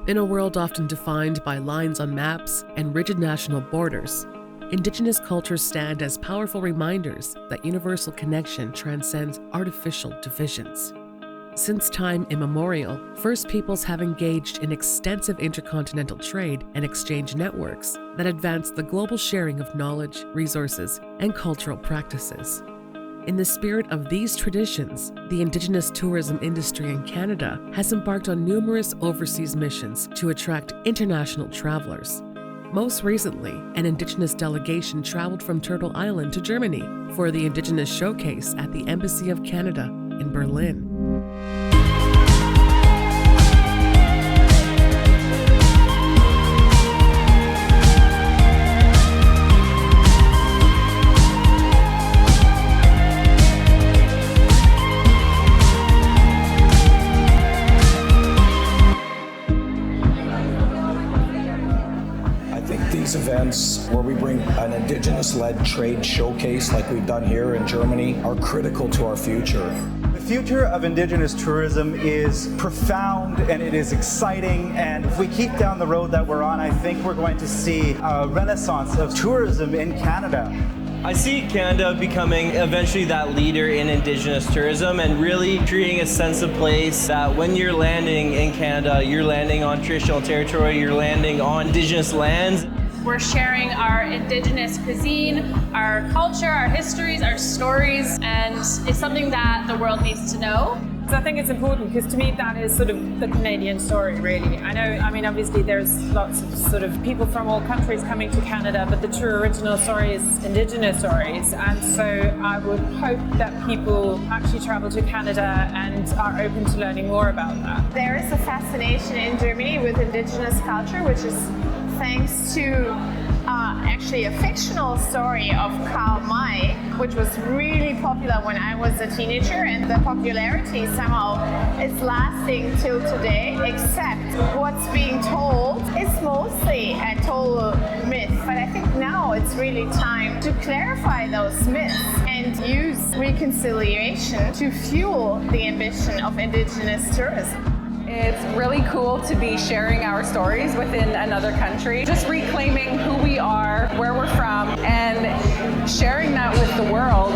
In a world often defined by lines on maps and rigid national borders, Indigenous cultures stand as powerful reminders that universal connection transcends artificial divisions. Since time immemorial, First Peoples have engaged in extensive intercontinental trade and exchange networks that advance the global sharing of knowledge, resources, and cultural practices. In the spirit of these traditions, the Indigenous tourism industry in Canada has embarked on numerous overseas missions to attract international travelers. Most recently, an Indigenous delegation traveled from Turtle Island to Germany for the Indigenous Showcase at the Embassy of Canada in Berlin. These events where we bring an Indigenous-led trade showcase like we've done here in Germany are critical to our future. The future of Indigenous tourism is profound and it is exciting, and if we keep down the road that we're on, I think we're going to see a renaissance of tourism in Canada. I see Canada becoming eventually that leader in Indigenous tourism and really creating a sense of place that when you're landing in Canada, you're landing on traditional territory, you're landing on Indigenous lands. We're sharing our Indigenous cuisine, our culture, our histories, our stories, and it's something that the world needs to know. So I think it's important because to me that is sort of the Canadian story, really. I mean, obviously there's lots of sort of people from all countries coming to Canada, but the true original story is Indigenous stories. And so I would hope that people actually travel to Canada and are open to learning more about that. There is a fascination in Germany with Indigenous culture, which is thanks to actually a fictional story of Karl May, which was really popular when I was a teenager, and the popularity somehow is lasting till today, except what's being told is mostly a total myth. But I think now it's really time to clarify those myths and use reconciliation to fuel the ambition of Indigenous tourism. It's really cool to be sharing our stories within another country, just reclaiming who we are, where we're from, and sharing that with the world.